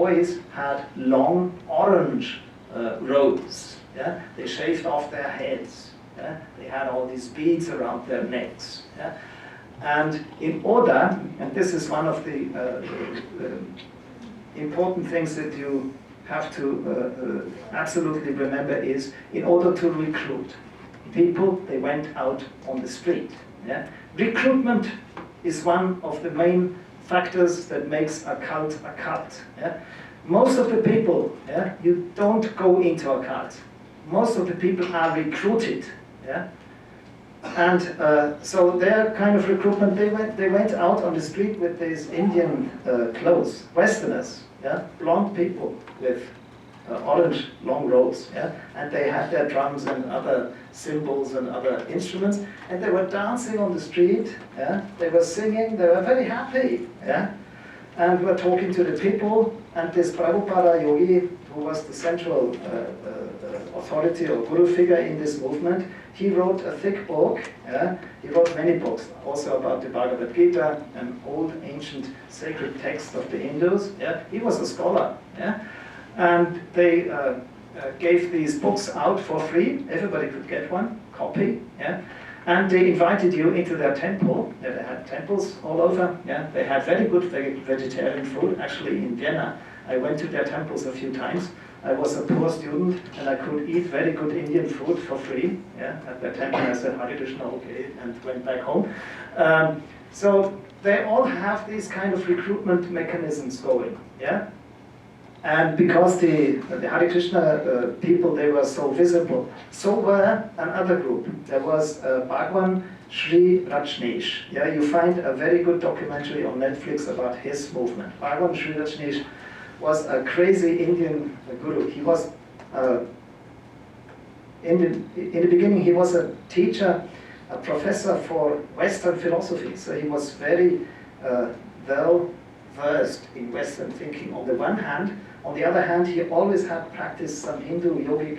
boys had long orange robes. Yeah? They shaved off their heads. Yeah? They had all these beads around their necks. Yeah? And in order, and this is one of the important things that you have to absolutely remember, is in order to recruit people, they went out on the street. Yeah? Recruitment is one of the main factors that makes a cult a cult. Yeah? Most of the people, yeah, you don't go into a cult. Most of the people are recruited. Yeah? And so their kind of recruitment, they went out on the street with these Indian clothes, Westerners, yeah? Blonde people with orange long robes, yeah? And they had their drums and other cymbals and other instruments, and they were dancing on the street, yeah? They were singing, they were very happy, yeah? And were talking to the people, and this Prabhupada yogi, who was the central authority or guru figure in this movement, he wrote a thick book. Yeah? He wrote many books, also about the Bhagavad Gita, an old ancient sacred text of the Hindus. Yeah? He was a scholar. Yeah? And they gave these books out for free. Everybody could get one copy. Yeah? And they invited you into their temple. They had temples all over. Yeah? They had very good vegetarian food. Actually, in Vienna, I went to their temples a few times. I was a poor student, and I could eat very good Indian food for free. Yeah? At their temple, I said, Hare Krishna, okay, and went back home. So they all have these kind of recruitment mechanisms going. Yeah? And because the Hare Krishna people, they were so visible, so were another group. There was Bhagwan Sri Rajneesh. Yeah, you find a very good documentary on Netflix about his movement. Bhagwan Sri Rajneesh was a crazy Indian guru. He was, in the beginning, he was a teacher, a professor for Western philosophy. So he was very well versed in Western thinking on the one hand. On the other hand, he always had practiced some Hindu yogic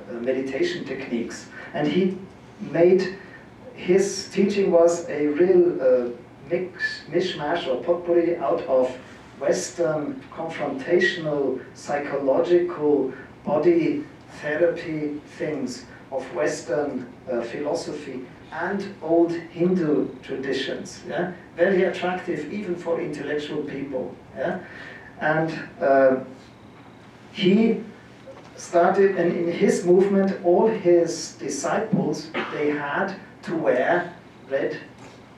meditation techniques. And he made, his teaching was a real mishmash or potpourri out of Western confrontational, psychological, body therapy things of Western philosophy and old Hindu traditions. Yeah? Very attractive even for intellectual people. Yeah? And he started, and in his movement, all his disciples, they had to wear red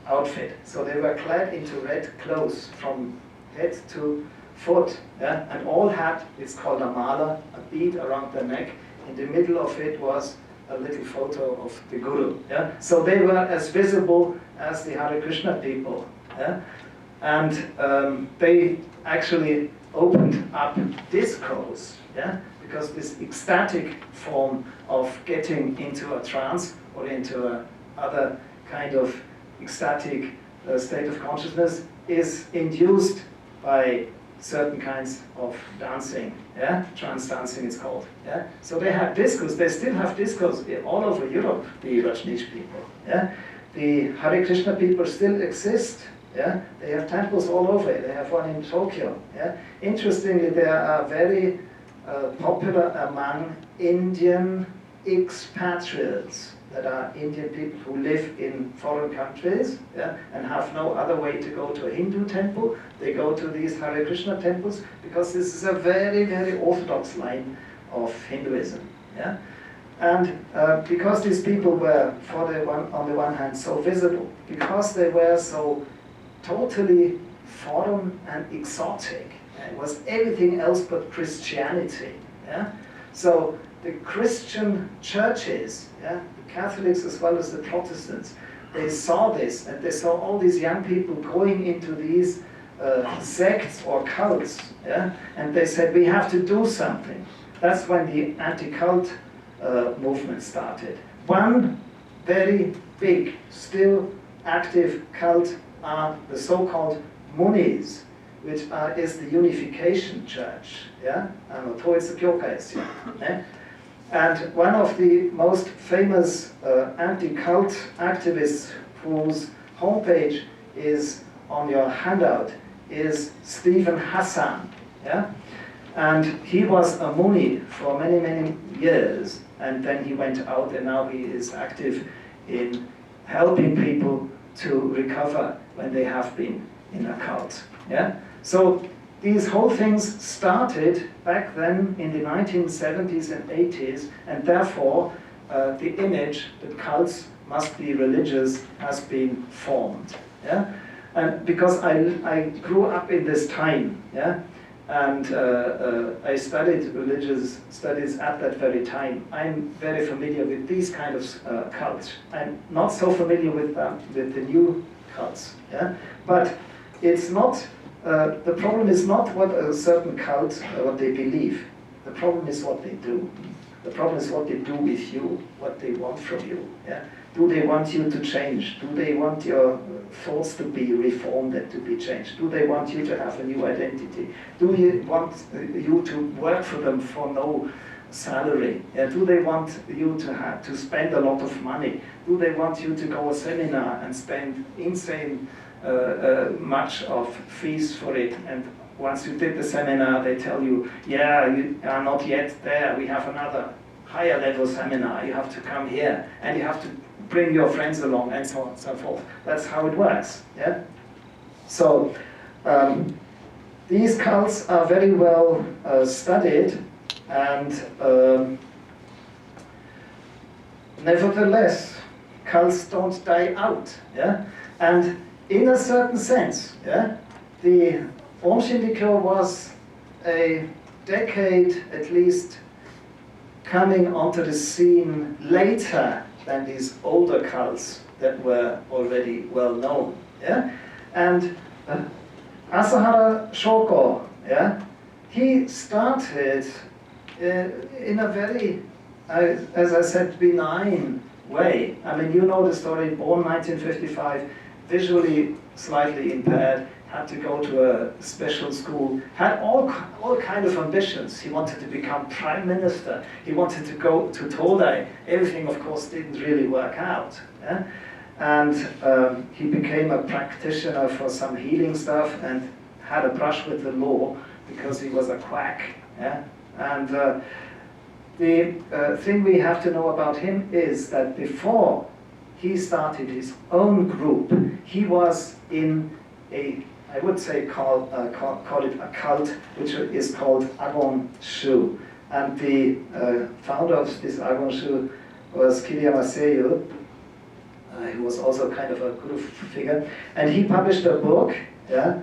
outfit. So they were clad into red clothes from head to foot. Yeah? And all had, it's called a mala, a bead around their neck. In the middle of it was a little photo of the Guru. Yeah? So they were as visible as the Hare Krishna people. Yeah? And they actually opened up discos, yeah? Because this ecstatic form of getting into a trance or into a other kind of ecstatic state of consciousness is induced by certain kinds of dancing, yeah? Trance dancing it's called. Yeah? So they had discos, they still have discos all over Europe, the Rajneesh people. Yeah? The Hare Krishna people still exist. Yeah? They have temples all over. They have one in Tokyo. Yeah? Interestingly, they are very popular among Indian expatriates, that are Indian people who live in foreign countries, yeah, and have no other way to go to a Hindu temple. They go to these Hare Krishna temples because this is a very, very orthodox line of Hinduism. Yeah? And because these people were, on the one hand, so visible, because they were so totally foreign and exotic, it was everything else but Christianity. Yeah? So the Christian churches, yeah, the Catholics as well as the Protestants, they saw this, and they saw all these young people going into these sects or cults, yeah? And they said, we have to do something. That's when the anti-cult movement started. One very big, still active cult are the so-called Munis, which is the Unification Church. Yeah? And one of the most famous anti-cult activists whose homepage is on your handout is Stephen Hassan. Yeah? And he was a Muni for many, many years, and then he went out, and now he is active in helping people to recover when they have been in a cult. Yeah? So these whole things started back then in the 1970s and 80s, and therefore the image that cults must be religious has been formed. Yeah? And because I grew up in this time, yeah? And I studied religious studies at that very time, I'm very familiar with these kind of cults. I'm not so familiar with the new cults. Yeah? But it's not, the problem is not what a certain cult, what they believe. The problem is what they do. The problem is what they do with you, what they want from you. Yeah? Do they want you to change? Do they want your thoughts to be reformed and to be changed? Do they want you to have a new identity? Do you want you to work for them for no salary? Do they want you to spend a lot of money? Do they want you to go a seminar and spend insane much of fees for it? And once you did the seminar, they tell you, yeah, you are not yet there. We have another higher level seminar. You have to come here, and you have to bring your friends along, and so on and so forth. That's how it works. Yeah. So these cults are very well studied, and nevertheless, cults don't die out. Yeah. And in a certain sense, yeah, the Om Shinrikyo was a decade at least coming onto the scene later than these older cults that were already well known. Yeah? And Asahara Shoko, yeah, he started in a very, as I said, benign way. I mean, you know the story, born 1955, visually slightly impaired, had to go to a special school, had all kind of ambitions. He wanted to become prime minister. He wanted to go to Todai. Everything, of course, didn't really work out. Yeah? And he became a practitioner for some healing stuff and had a brush with the law because he was a quack. Yeah? And the thing we have to know about him is that before he started his own group, he was in a, I would say, call it a cult, which is called Agon Shu. And the founder of this Agon Shu was Kiriyama Seiyu, who was also kind of a guru figure. And he published a book, yeah,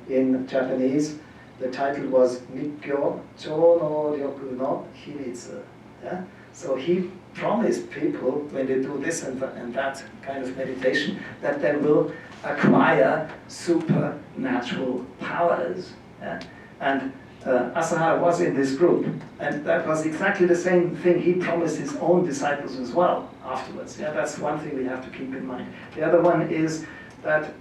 in Japanese. The title was Nikkyo Chō no Ryoku no Himitsu. Yeah? So he promised people, when they do this and that kind of meditation, that they will acquire supernatural powers. Yeah? And Asahara was in this group, and that was exactly the same thing he promised his own disciples as well afterwards. Yeah? That's one thing we have to keep in mind. The other one is that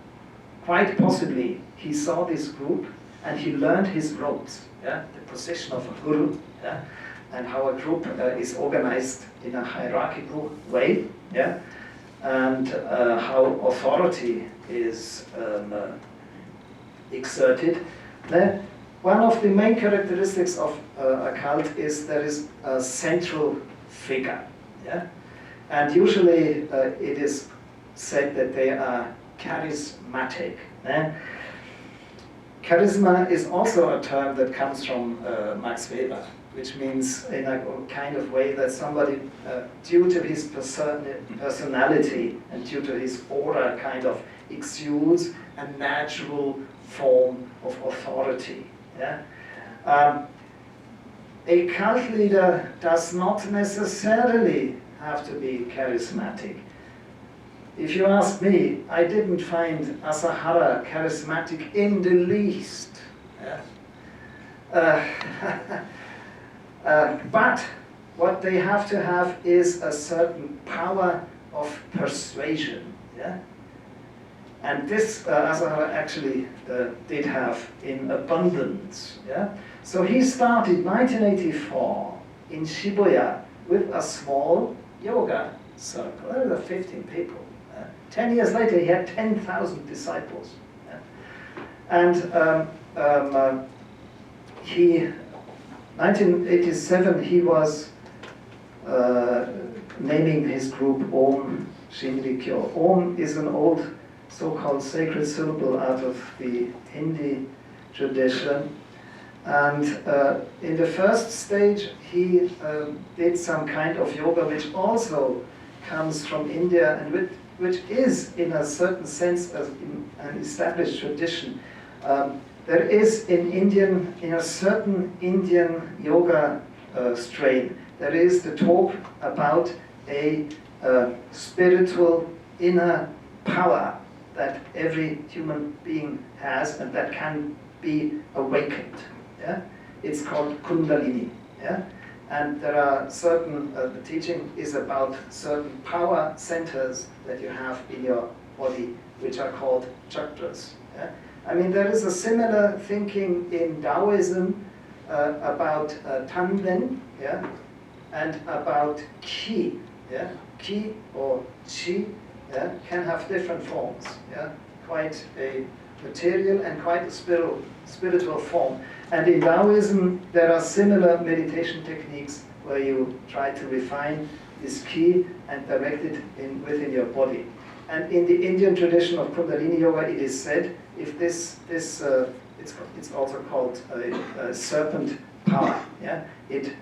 quite possibly he saw this group and he learned his roles, yeah? The position of a guru, yeah? And how a group is organized in a hierarchical way, yeah? And how authority is exerted. Then, one of the main characteristics of a cult is there is a central figure, yeah? And usually it is said that they are charismatic. Yeah? Charisma is also a term that comes from Max Weber, which means in a kind of way that somebody, due to his personality and due to his aura, kind of exudes a natural form of authority. Yeah? A cult leader does not necessarily have to be charismatic. If you ask me, I didn't find Asahara charismatic in the least. Yeah? But what they have to have is a certain power of persuasion. Yeah? And this Asahara actually did have in abundance. Yeah? So he started 1984 in Shibuya with a small yoga circle. There were 15 people. 10 years later, he had 10,000 disciples. Yeah? And he 1987 he was naming his group Om Shinrikyo. Om is an old so-called sacred syllable out of the Hindi tradition. And in the first stage, he did some kind of yoga which also comes from India and which is, in a certain sense, an established tradition. There is in a certain Indian yoga strain, there is the talk about a spiritual inner power that every human being has and that can be awakened. Yeah? It's called Kundalini. Yeah? And there are certain, the teaching is about certain power centers that you have in your body, which are called chakras. Yeah? I mean, there is a similar thinking in Taoism about Tanren, yeah? And about Qi. Yeah? Qi or Qi, yeah? Can have different forms. Yeah? Quite a material and quite a spiritual form. And in Taoism, there are similar meditation techniques where you try to refine this Qi and direct it within your body. And in the Indian tradition of Kundalini Yoga, it is said, if it's also called a serpent power. Yeah? It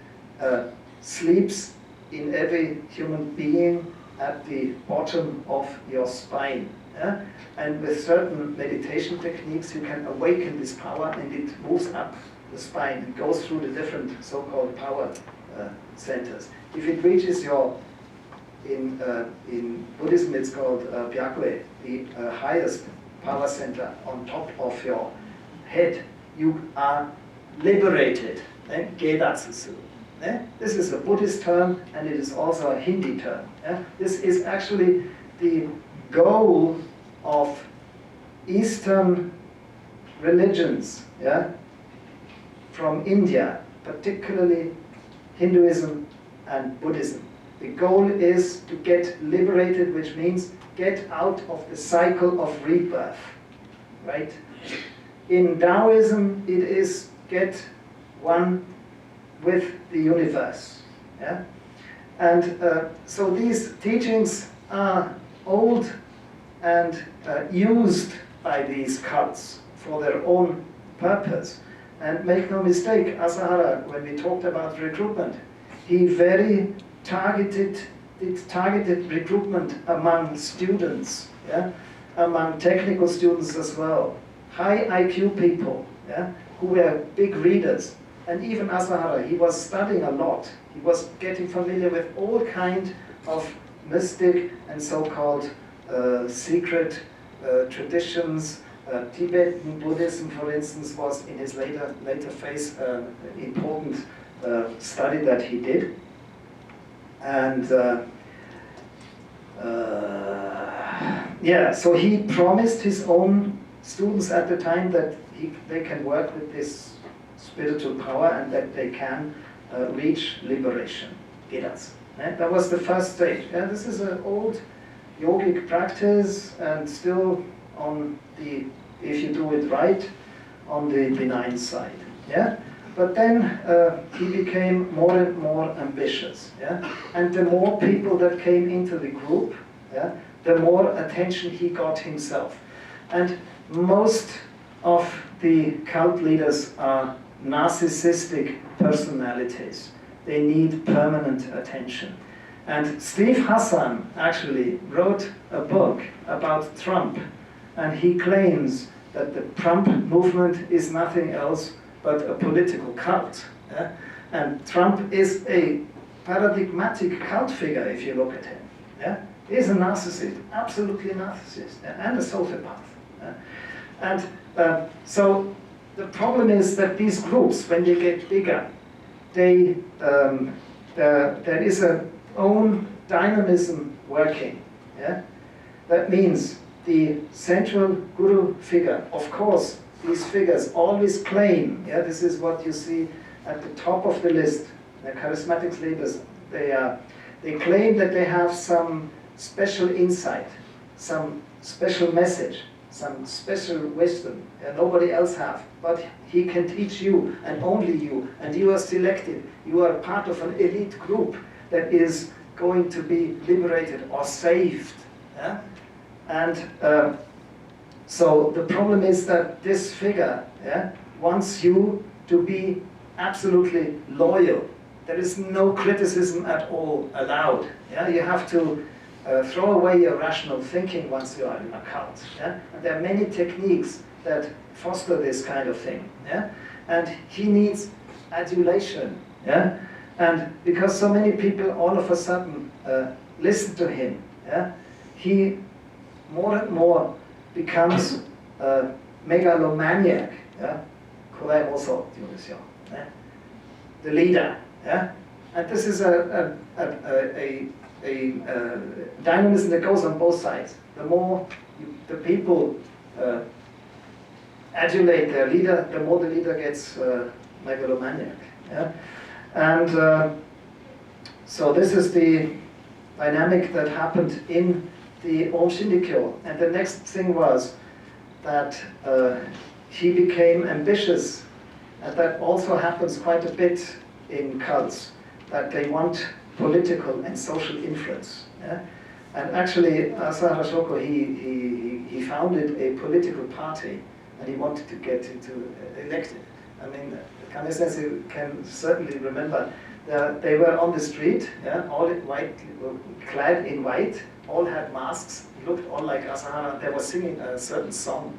sleeps in every human being at the bottom of your spine. Yeah? And with certain meditation techniques, you can awaken this power, and it moves up the spine and goes through the different so-called power centers. If it reaches your, in Buddhism, it's called Byakwe, the highest power center on top of your head, you are liberated. Gedatsu. This is a Buddhist term, and it is also a Hindi term. This is actually the goal of Eastern religions, yeah, from India, particularly Hinduism and Buddhism. The goal is to get liberated, which means get out of the cycle of rebirth, right? In Taoism, it is get one with the universe, yeah? And so these teachings are old and used by these cults for their own purpose. And make no mistake, Asahara, when we talked about recruitment, he did targeted recruitment among students, yeah? Among technical students as well, high IQ people, yeah? Who were big readers. And even Asahara, he was studying a lot. He was getting familiar with all kinds of mystic and so-called secret traditions. Tibetan Buddhism, for instance, was in his later phase important study that he did. And yeah, so he promised his own students at the time that they can work with this spiritual power and that they can reach liberation. That was the first stage. Yeah, this is an old yogic practice and still on the, if you do it right, on the benign side. Yeah? But then he became more and more ambitious. Yeah? And the more people that came into the group, yeah, the more attention he got himself. And most of the cult leaders are narcissistic personalities. They need permanent attention. And Steve Hassan actually wrote a book about Trump, and he claims that the Trump movement is nothing else but a political cult. Yeah? And Trump is a paradigmatic cult figure if you look at him. Yeah? He's a narcissist, absolutely narcissist, yeah? And a sociopath. Yeah? And so the problem is that these groups, when they get bigger, there is a own dynamism working. Yeah? That means the central guru figure, of course, these figures always claim, yeah, this is what you see at the top of the list, the charismatic leaders, they claim that they have some special insight, some special message, some special wisdom nobody else have, but he can teach you and only you, and you are selected. You are part of an elite group that is going to be liberated or saved. Yeah? And so the problem is that this figure wants you to be absolutely loyal. There is no criticism at all allowed. Yeah? You have to throw away your rational thinking once you are in a cult. Yeah? And there are many techniques that foster this kind of thing. Yeah? And he needs adulation. Yeah? And because so many people all of a sudden listen to him, he more and more becomes a megalomaniac. The leader. And this is a dynamism that goes on both sides. The more the people adulate their leader, the more the leader gets megalomaniac. And so this is the dynamic that happened in the Om Shindikyo. And the next thing was that he became ambitious. And that also happens quite a bit in cults, that they want political and social influence. And actually, Asahara Shoko, he founded a political party, and he wanted to get into elected. I mean, Kame-sensei can certainly remember they were on the street, all in white, clad in white, all had masks, looked all like Asahara. They were singing a certain song.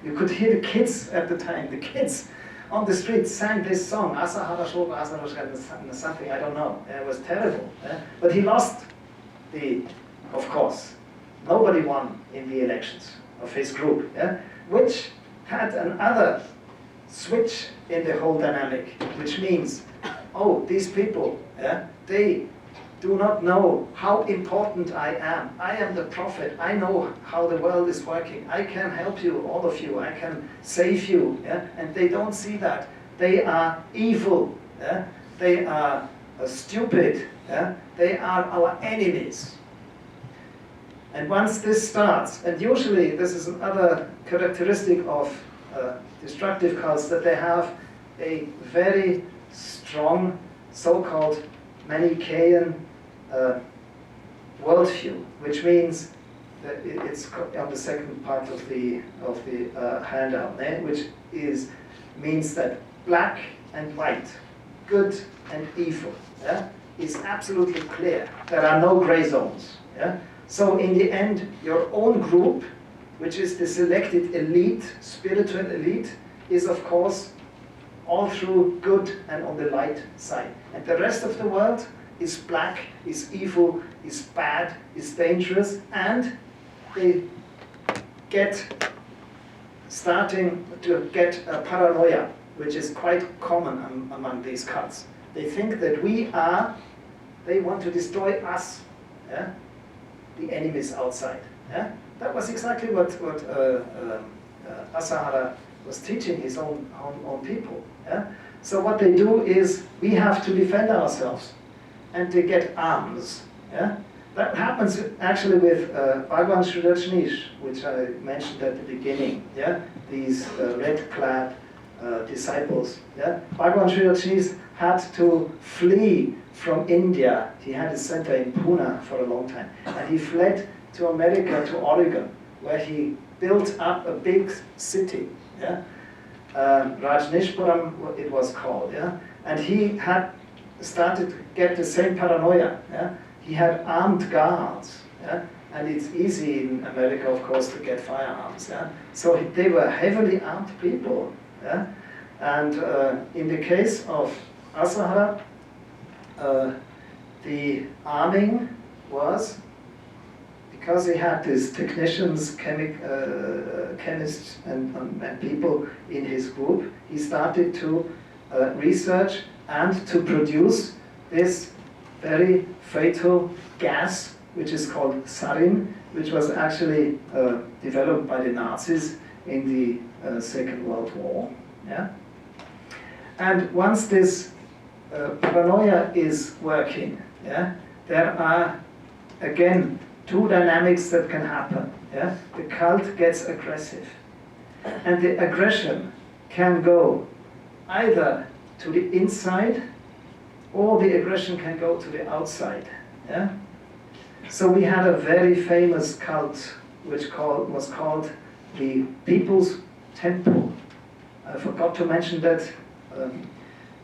You could hear the kids at the time. The kids on the street sang this song, Asahara Shoko, Asahara Shoko, something I don't know. It was terrible. But he lost of course. Nobody won in the elections of his group, which had another switch in the whole dynamic, which means, oh, these people, they do not know how important I am. I am the prophet. I know how the world is working. I can help you, all of you. I can save you. And they don't see that. They are evil. They are stupid. They are our enemies. And once this starts, and usually this is another characteristic of destructive cults, that they have a very strong so-called Manichaean worldview, which means that it's on the second part of the handout, which means that black and white, good and evil, is absolutely clear. There are no gray zones. So in the end, your own group, which is the selected elite, spiritual elite, is of course all through good and on the light side. And the rest of the world is black, is evil, is bad, is dangerous, and they starting to get a paranoia, which is quite common among these cults. They think that they want to destroy us, the enemies outside. That was exactly what Asahara was teaching his own people. So what they do is, we have to defend ourselves, and they get arms. That happens actually with Bhagwan Sri Rajneesh, which I mentioned at the beginning. These red-clad disciples. Bhagwan Sri Rajneesh had to flee from India. He had a center in Pune for a long time, and he fled to America, to Oregon, where he built up a big city. Rajneeshpuram it was called. And he had started to get the same paranoia. He had armed guards. And it's easy in America, of course, to get firearms. So they were heavily armed people. And in the case of Asahara, the arming was, because he had these technicians, chemists, and people in his group, he started to research and to produce this very fatal gas, which is called sarin, which was actually developed by the Nazis in the Second World War. And once this paranoia is working, there are, again, two dynamics that can happen. Yeah? The cult gets aggressive. And the aggression can go either to the inside or the aggression can go to the outside. Yeah? So we had a very famous cult which was called the People's Temple. I forgot to mention that.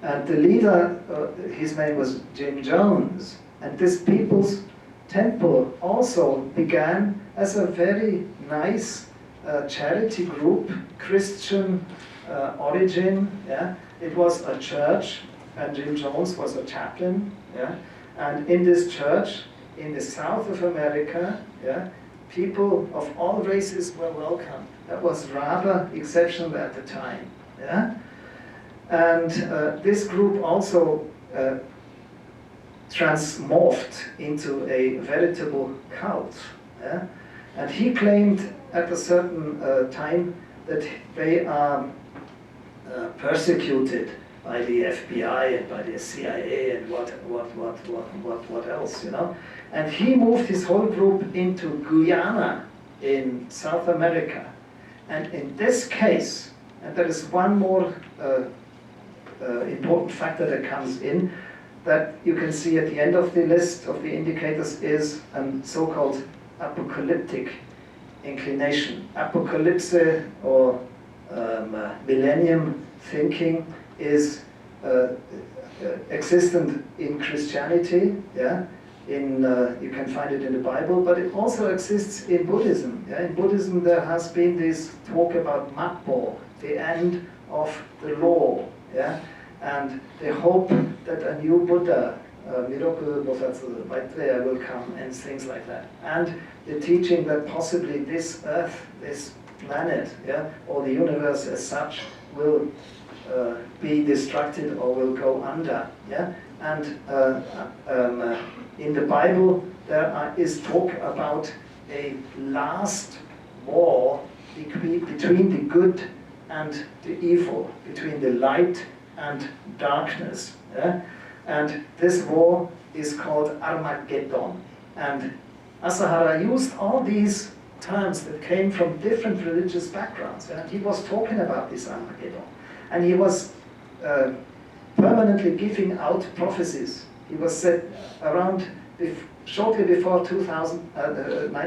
And the leader, his name was Jim Jones. And this People's Temple also began as a very nice charity group, Christian origin. Yeah? It was a church, and Jim Jones was a chaplain. Yeah? And in this church, in the south of America, yeah, people of all races were welcome. That was rather exceptional at the time. Yeah? And this group also transmorphed into a veritable cult. Yeah? And he claimed at a certain time that they are persecuted by the FBI and by the CIA and what else, you know. And he moved his whole group into Guyana in South America. And in this case, and there is one more important factor that comes in, that you can see at the end of the list of the indicators is a so-called apocalyptic inclination. Apocalypse or millennium thinking is existent in Christianity, yeah. You can find it in the Bible, but it also exists in Buddhism. Yeah? In Buddhism, there has been this talk about Mappo, the end of the law, yeah, and the hope that a new Buddha, Maitreya, will come, and things like that, and the teaching that possibly this Earth, this planet, yeah, or the universe as such, will be destructed or will go under, yeah, and in the Bible there is talk about a last war between the good and the evil, between the light and darkness, yeah? And this war is called Armageddon. And Asahara used all these terms that came from different religious backgrounds, and he was talking about this Armageddon. And he was permanently giving out prophecies. He was said around, shortly before 2000,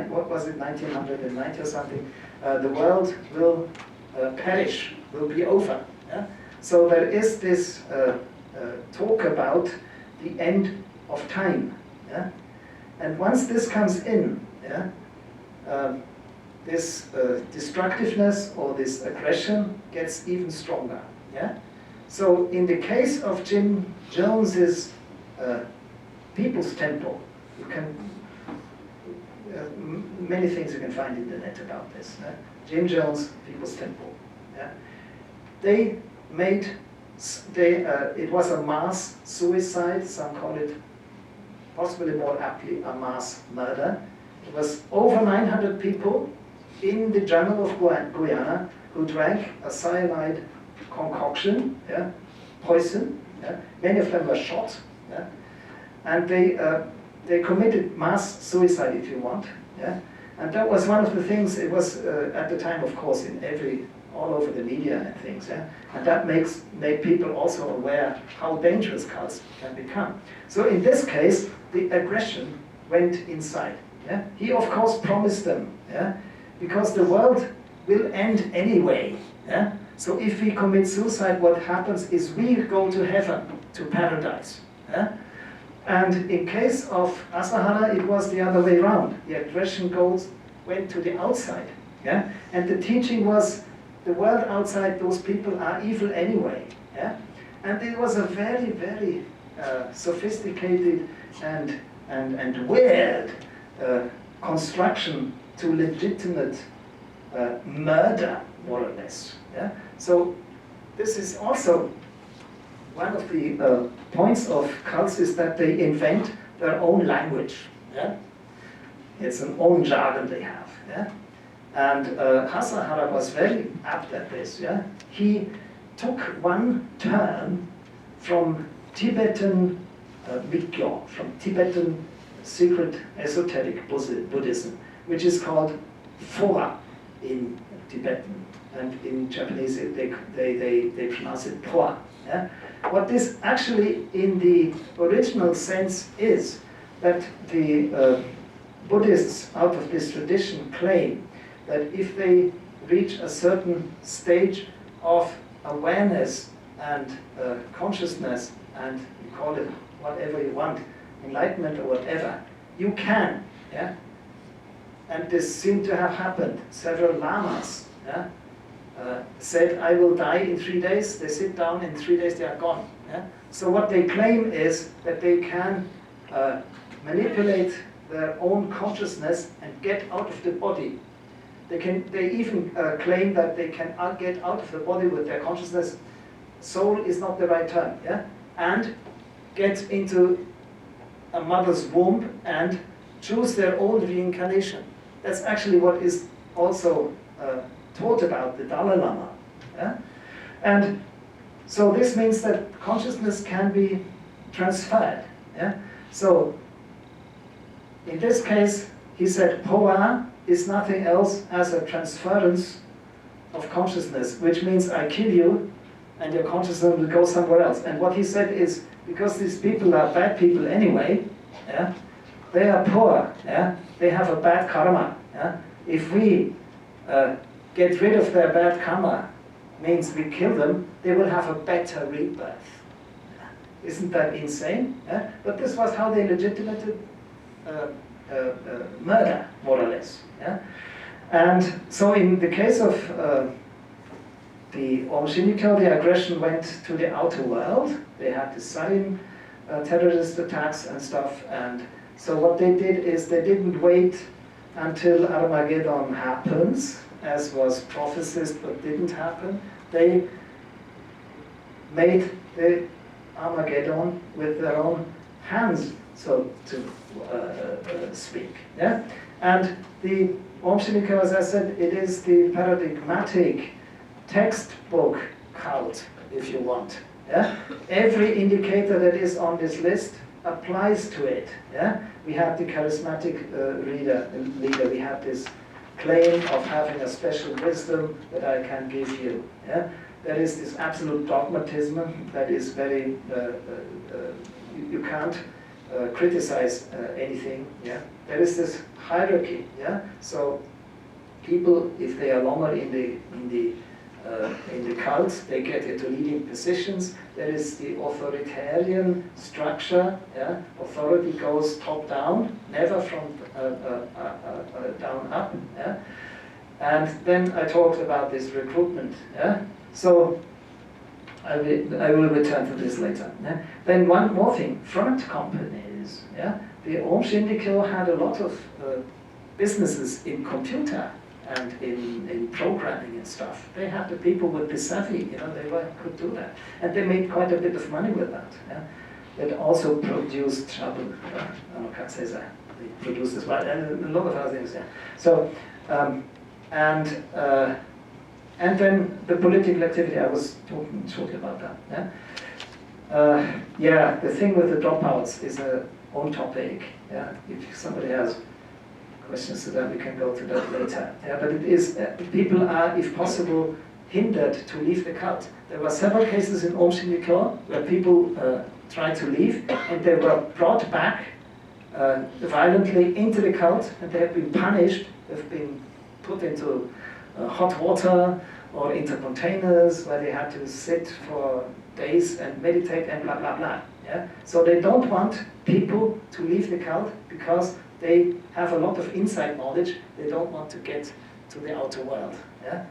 what was it, 1990 or something, the world will perish, will be over. Yeah? So there is this talk about the end of time. Yeah? And once this comes in, yeah, this destructiveness or this aggression gets even stronger. Yeah? So in the case of Jim Jones's People's Temple, you can many things you can find in the net about this. Jim Jones People's Temple. Yeah? They made, it was a mass suicide. Some call it, possibly more aptly, a mass murder. It was over 900 people in the jungle of Guyana who drank a cyanide concoction, yeah, poison. Yeah. Many of them were shot, yeah. And they committed mass suicide, if you want. Yeah. And that was one of the things. It was at the time, of course, in all over the media and things. Yeah. And that made people also aware how dangerous cults can become. So in this case, the aggression went inside. Yeah. He of course promised them, yeah, because the world will end anyway. Yeah. So if we commit suicide, what happens is we go to heaven, to paradise. Yeah? And in case of Asahara, it was the other way around. The aggression went to the outside. Yeah? And the teaching was, the world outside, those people are evil anyway. Yeah? And it was a very, very sophisticated and weird construction to legitimate murder, more or less. Yeah? So this is also one of the points of cults, is that they invent their own language. Yeah? It's an own jargon they have. Yeah? And Asahara was very apt at this. Yeah? He took one term from Tibetan Mikyo, from Tibetan secret esoteric Buddhism, which is called Phowa in Tibetan, and in Japanese they pronounce it Poa. Yeah? What this actually in the original sense is, that the Buddhists out of this tradition claim that if they reach a certain stage of awareness and consciousness, and you call it whatever you want, enlightenment or whatever, you can. Yeah? And this seemed to have happened. Several lamas, yeah, said, I will die in 3 days. They sit down, in 3 days they are gone. Yeah? So what they claim is that they can manipulate their own consciousness and get out of the body. They even claim that they can get out of the body with their consciousness. Soul is not the right term, yeah? And get into a mother's womb and choose their own reincarnation. That's actually what is also taught about the Dalai Lama. Yeah? And so this means that consciousness can be transferred. Yeah? So in this case, he said Poa is nothing else as a transference of consciousness, which means I kill you and your consciousness will go somewhere else. And what he said is, because these people are bad people anyway, yeah, they are poor, yeah, they have a bad karma. Yeah? If we get rid of their bad karma, means we kill them, they will have a better rebirth. Isn't that insane? Yeah? But this was how they legitimated murder, more or less. Yeah? And so in the case of the Aum Shinrikyo, the aggression went to the outer world. They had the sarin terrorist attacks and stuff. And so what they did is they didn't wait until Armageddon happens, as was prophesied but didn't happen. They made the Armageddon with their own hands, so to speak. Yeah? And the Aum Shinrikyo, as I said, it is the paradigmatic textbook cult, if you want. Yeah? Every indicator that is on this list applies to it. Yeah? We have the charismatic leader, we have this claim of having a special wisdom that I can give you. Yeah? There is this absolute dogmatism that is very, you can't criticize anything. Yeah? There is this hierarchy. Yeah? So people, if they are longer in the cult, they get into leading positions. There is the authoritarian structure. Yeah? Authority goes top down, never from down up. Yeah? And then I talked about this recruitment. Yeah? So I will return to this later. Yeah? Then one more thing, front companies. Yeah? The Aum Shinrikyo had a lot of businesses in computer and in programming and stuff. They had the people with the savvy, they could do that. And they made quite a bit of money with that. Yeah? It also produced trouble. Kansai, they produced as well, and a lot of other things. Yeah. So, and then the political activity, I was talking about that. Yeah? The thing with the dropouts is a own topic. Yeah? If somebody has questions to that, we can go to that later. Yeah, but it is, people are, if possible, hindered to leave the cult. There were several cases in Aum Shinrikyo where people tried to leave, and they were brought back violently into the cult, and they have been punished. They've been put into hot water or into containers where they had to sit for days and meditate and blah, blah, blah. Yeah? So they don't want people to leave the cult because they have a lot of inside knowledge. They don't want to get to the outer world. Yeah?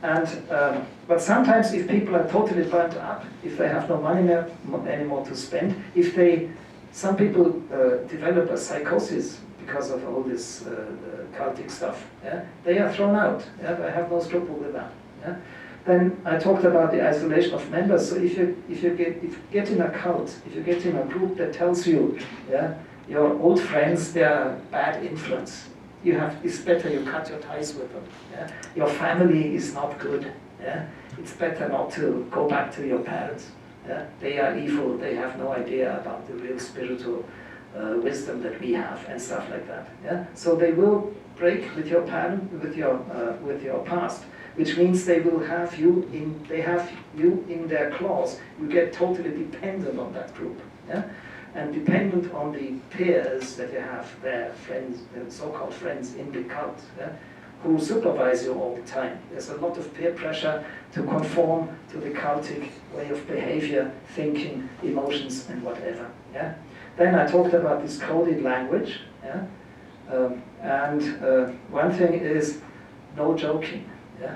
And, but sometimes if people are totally burnt up, if they have no money anymore to spend, some people develop a psychosis because of all this cultic stuff. Yeah? They are thrown out. Yeah? They have no scruple with that. Yeah? Then I talked about the isolation of members. So if you get in a cult, if you get in a group that tells you, yeah, your old friends, they are bad influence. It's better you cut your ties with them. Yeah? Your family is not good. Yeah? It's better not to go back to your parents. Yeah? They are evil. They have no idea about the real spiritual wisdom that we have and stuff like that. Yeah? So they will break with your with your past, which means they will have you in their claws. You get totally dependent on that group. Yeah? And dependent on the peers that you have there, friends, so-called friends in the cult, yeah, who supervise you all the time. There's a lot of peer pressure to conform to the cultic way of behavior, thinking, emotions, and whatever. Yeah? Then I talked about this coded language. Yeah? One thing is no joking. Yeah?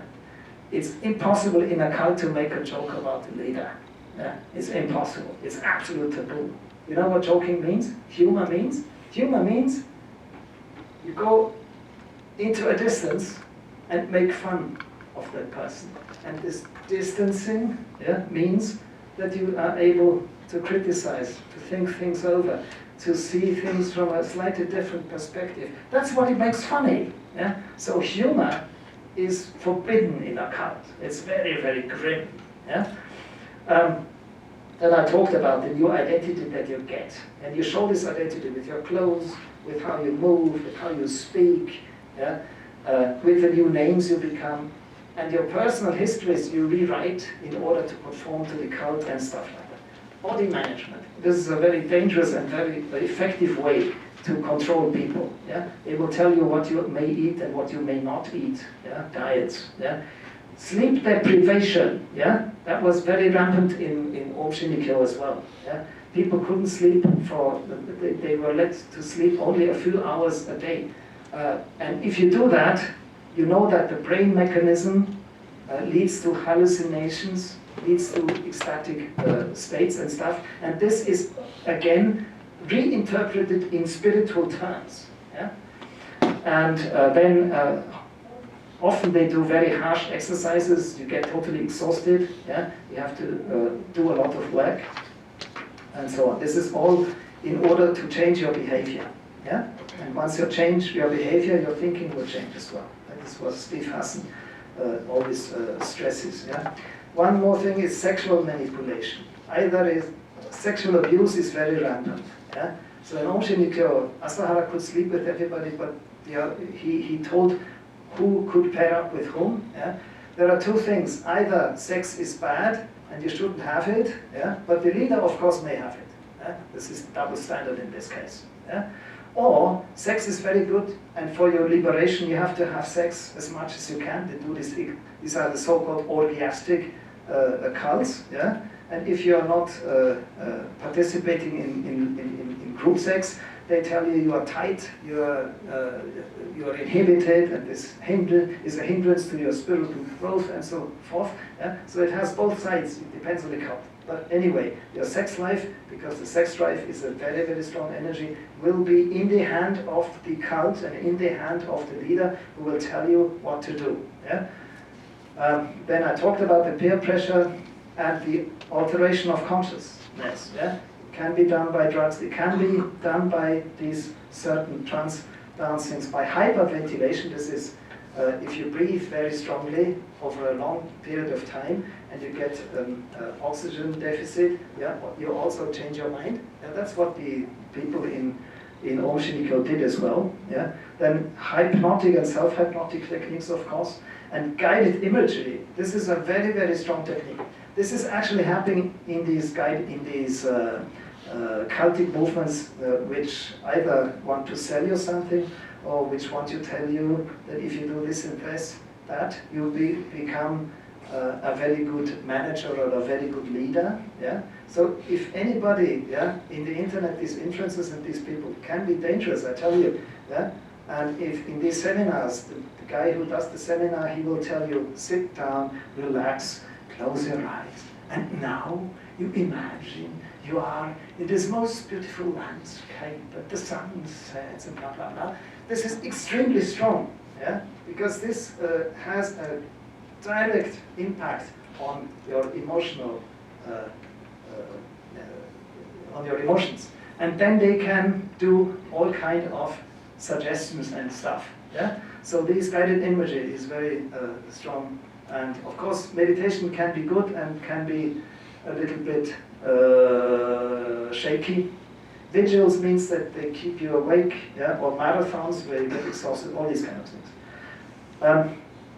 It's impossible in a cult to make a joke about the leader. Yeah? It's impossible. It's absolute taboo. You know what joking means? Humor means? Humor means you go into a distance and make fun of that person. And this distancing, yeah, means that you are able to criticize, to think things over, to see things from a slightly different perspective. That's what it makes funny. Yeah? So humor is forbidden in a cult. It's very, very grim. Yeah? Then I talked about the new identity that you get. And you show this identity with your clothes, with how you move, with how you speak, yeah? With the new names you become. And your personal histories you rewrite in order to conform to the cult and stuff like that. Body management. This is a very dangerous and very effective way to control people. Yeah? They will tell you what you may eat and what you may not eat. Yeah? Diets. Yeah? Sleep deprivation, yeah, that was very rampant in Old Shinrikyo as well. Yeah? People couldn't sleep they were let to sleep only a few hours a day. And if you do that, you know that the brain mechanism leads to hallucinations, leads to ecstatic states and stuff. And this is, again, reinterpreted in spiritual terms. Yeah? And then often they do very harsh exercises, you get totally exhausted, yeah? You have to do a lot of work, and so on. This is all in order to change your behavior. Yeah? And once you change your behavior, your thinking will change as well. That is what Steve Hassan always stresses. Yeah? One more thing is sexual manipulation. Sexual abuse is very rampant. Yeah? So in Om Shinrikyo, Asahara could sleep with everybody, but he told who could pair up with whom. Yeah? There are two things. Either sex is bad and you shouldn't have it, yeah? But the leader, of course, may have it. Yeah? This is double standard in this case. Yeah? Or sex is very good, and for your liberation you have to have sex as much as you can. They do this. These are the so-called orgiastic cults. Yeah? And if you are not participating in group sex, they tell you you are tight, you are inhibited, and this is a hindrance to your spiritual growth, and so forth. Yeah? So it has both sides. It depends on the cult. But anyway, your sex life, because the sex drive is a very, very strong energy, will be in the hand of the cult and in the hand of the leader who will tell you what to do. Yeah? Then I talked about the peer pressure and the alteration of consciousness. Yeah? It can be done by drugs, it can be done by these certain trance dancings, by hyperventilation. This is if you breathe very strongly over a long period of time and you get oxygen deficit, yeah, you also change your mind. Yeah, that's what the people in Om Shinrikyo did as well. Yeah. Then hypnotic and self-hypnotic techniques, of course, and guided imagery. This is a very, very strong technique. This is actually happening in these cultic movements which either want to sell you something or which want to tell you that if you do this and that, you'll become a very good manager or a very good leader. Yeah? So if anybody, yeah, in the internet, these influencers and these people can be dangerous, I tell you. Yeah? And if in these seminars, the guy who does the seminar, he will tell you, sit down, relax, close your eyes, and now you imagine you are in this most beautiful landscape, but the sun sets and blah, blah, blah. This is extremely strong, yeah? Because this has a direct impact on your emotional, on your emotions. And then they can do all kind of suggestions and stuff, yeah? So this guided imagery is very strong. And of course, meditation can be good and can be a little bit shaky. vigils means that they keep you awake, yeah, or marathons where you get exhausted, all these kind of things.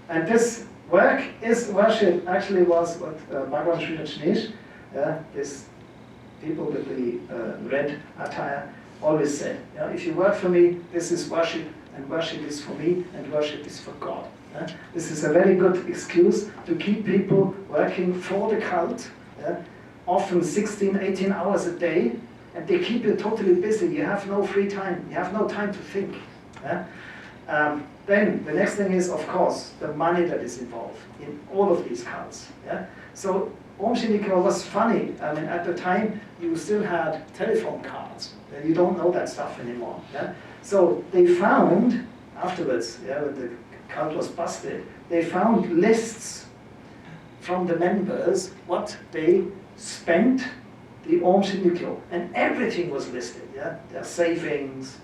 And this work is worship, actually was what Bhagwan Sri Rajneesh, this people with the red attire, always said, if you work for me, this is worship, and worship is for me, and worship is for God. This is a very good excuse to keep people working for the cult, often 16, 18 hours a day, and they keep you totally busy. You have no free time. You have no time to think. Then the next thing is, of course, the money that is involved in all of these cults. So Om Shinrikyo was funny. I mean, at the time, you still had telephone cards. You don't know that stuff anymore. So they found, afterwards, when the cult was busted, they found lists from the members what they spent the Om Shinrikyo, and everything was listed. Their savings,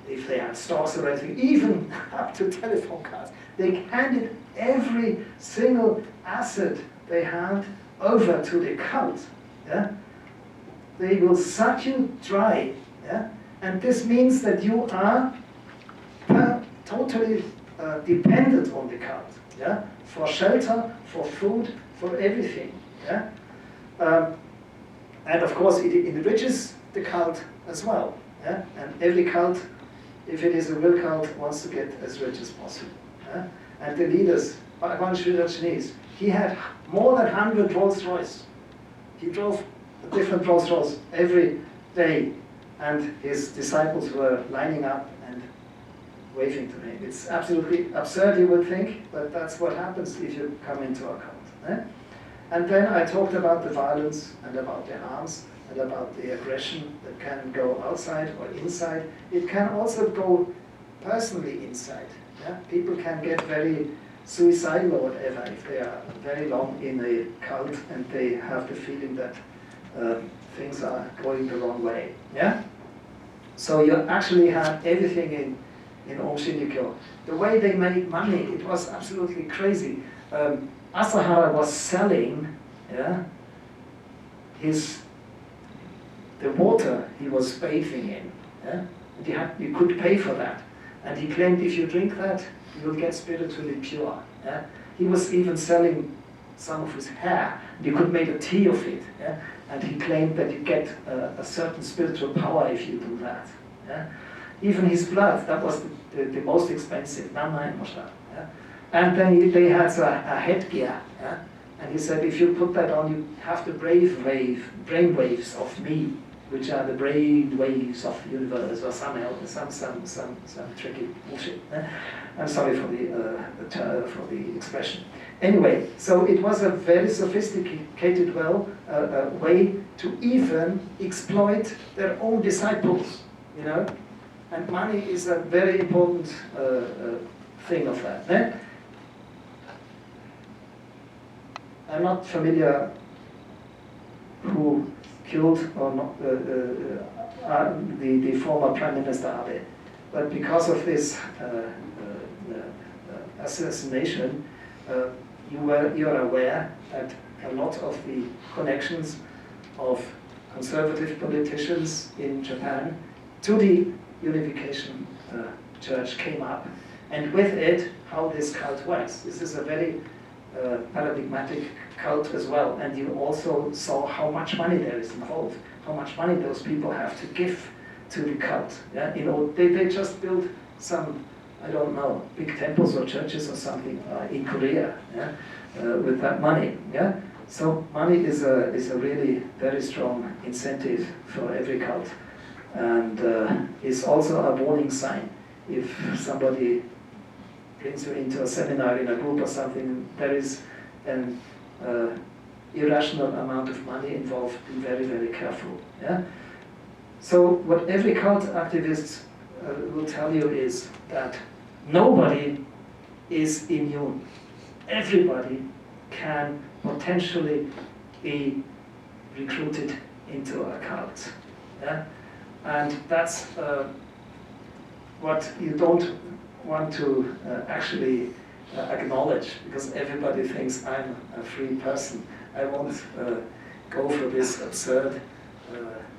if they had stocks or anything, even up to telephone cards. They handed every single asset they had over to the cult. They will suck you dry. And this means that you are totally dependent on the cult. For shelter, for food, for everything. And of course, it enriches the cult as well. And every cult, if it is a real cult, wants to get as rich as possible. And the leaders, Bhagwan Sri Rajneesh, he had more than 100 Rolls Royce. He drove a different Rolls Royce every day, and his disciples were lining up and waving to him. It's absolutely absurd, you would think, but that's what happens if you come into a cult. And then I talked about the violence and about the arms and about the aggression that can go outside or inside. It can also go personally inside. People can get very suicidal or whatever if they are very long in a cult and they have the feeling that things are going the wrong way. So you actually have everything in Om Shinrikyo. The way they made money, it was absolutely crazy. Asahara was selling the water he was bathing in. And you could pay for that. And he claimed if you drink that, you will get spiritually pure. He was even selling some of his hair. You could make a tea of it. And he claimed that you get a certain spiritual power if you do that. Even his blood, that was the most expensive, And then they had a headgear. And he said, if you put that on, you have the brain waves of me, which are the brain waves of the universe, or some tricky bullshit. I'm sorry for the expression. Anyway, so it was a very sophisticated way to even exploit their own disciples, And money is a very important thing of that. I'm not familiar who killed or not the former Prime Minister Abe, but because of this assassination, you are aware that a lot of the connections of conservative politicians in Japan to the Unification Church came up, and with it, how this cult works. This is a very paradigmatic cult as well, and you also saw how much money there is involved, how much money those people have to give to the cult. They just built some, I don't know, big temples or churches or something in Korea with that money. So money is a really very strong incentive for every cult, and is also a warning sign. If somebody brings you into a seminar in a group or something, there is an irrational amount of money involved. Be very, very careful. So what every cult activist will tell you is that nobody is immune. Everybody can potentially be recruited into a cult. And that's what you don't want to actually acknowledge, because everybody thinks I'm a free person. I won't go for this absurd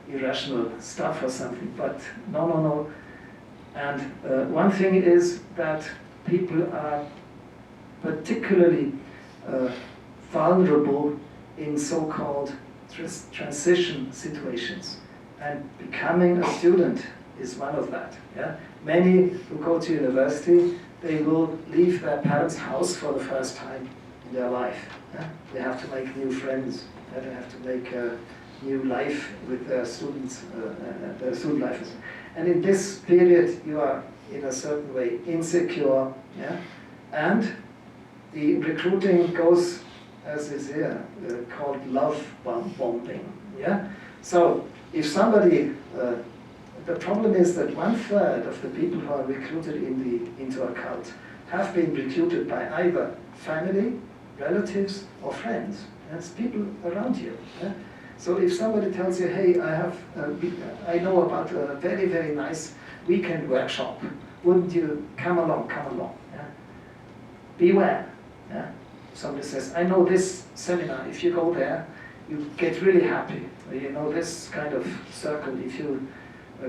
irrational stuff or something, but no. And one thing is that people are particularly vulnerable in so-called transition situations. And becoming a student is one of that. Yeah? Many who go to university, they will leave their parents' house for the first time in their life. Yeah? They have to make new friends. Yeah? They have to make a new life with their students, their student life. And in this period, you are in a certain way insecure. Yeah? And the recruiting goes, as is here, called love bombing. Yeah? So if somebody, the problem is that 1/3 of the people who are recruited into a cult have been recruited by either family, relatives, or friends. That's people around you. Yeah? So if somebody tells you, hey, I know about a very, very nice weekend workshop, wouldn't you come along? Yeah? Beware. Yeah? Somebody says, I know this seminar, if you go there, you get really happy. You know, this kind of circle, if you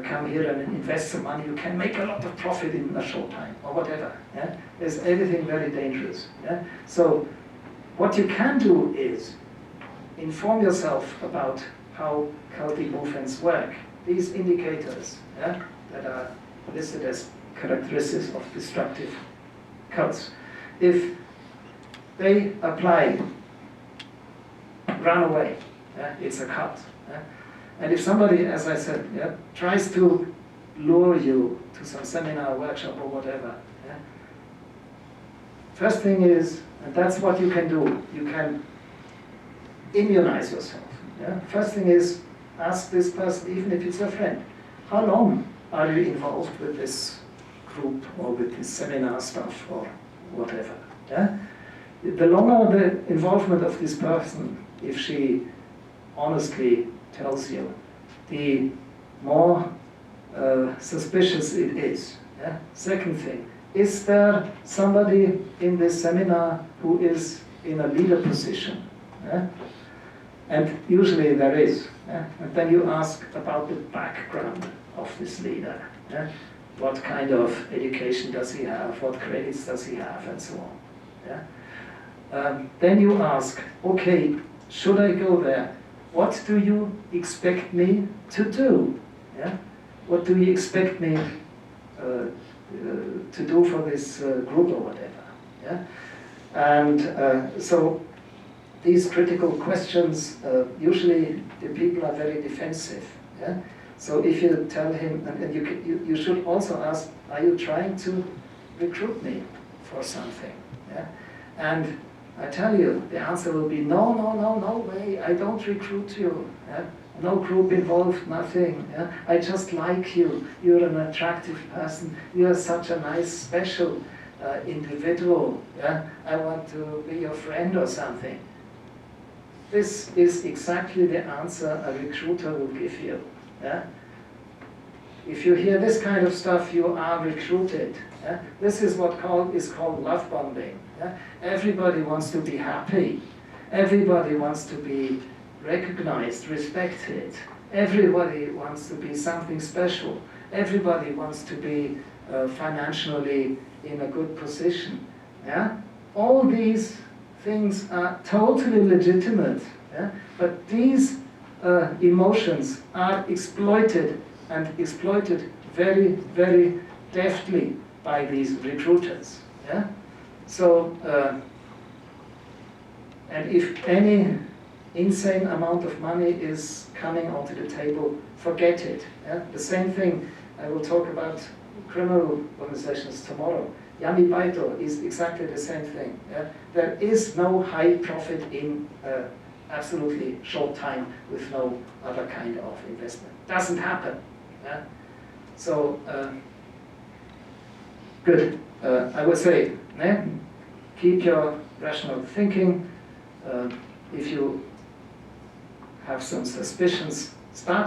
come here and invest some money, you can make a lot of profit in a short time, or whatever. Yeah? There's everything very dangerous. Yeah? So what you can do is inform yourself about how cultic movements work. These indicators, yeah, that are listed as characteristics of destructive cults. If they apply, run away. Yeah? It's a cult. Yeah? And if somebody, as I said, yeah, tries to lure you to some seminar, workshop, or whatever, yeah? First thing is, and that's what you can do, you can immunize yourself. Yeah? First thing is, ask this person, even if it's your friend, how long are you involved with this group or with this seminar stuff or whatever? Yeah? The longer the involvement of this person, if she honestly tells you, the more suspicious it is. Yeah? Second thing, is there somebody in this seminar who is in a leader position? Yeah? And usually there is. Yeah? And then you ask about the background of this leader. Yeah? What kind of education does he have? What credits does he have? And so on. Yeah? Then you ask, okay, should I go there? What do you expect me to do? Yeah? What do you expect me to do for this group or whatever? Yeah? And so these critical questions, usually the people are very defensive. Yeah? So if you tell him, and you should also ask, are you trying to recruit me for something? Yeah? And I tell you, the answer will be no way, I don't recruit you. Yeah? No group involved, nothing. Yeah? I just like you. You're an attractive person. You're such a nice, special individual. Yeah? I want to be your friend or something. This is exactly the answer a recruiter will give you. Yeah? If you hear this kind of stuff, you are recruited. Yeah? This is what is called love bombing. Yeah? Everybody wants to be happy. Everybody wants to be recognized, respected. Everybody wants to be something special. Everybody wants to be financially in a good position. Yeah? All these things are totally legitimate. Yeah? But these emotions are exploited, and exploited very, very deftly by these recruiters. Yeah? So, and if any insane amount of money is coming onto the table, forget it. Yeah? The same thing, I will talk about criminal organizations tomorrow. Yami Baito is exactly the same thing. Yeah? There is no high profit in absolutely short time with no other kind of investment. Doesn't happen. Yeah? So, good. I would say, keep your rational thinking. If you have some suspicions, start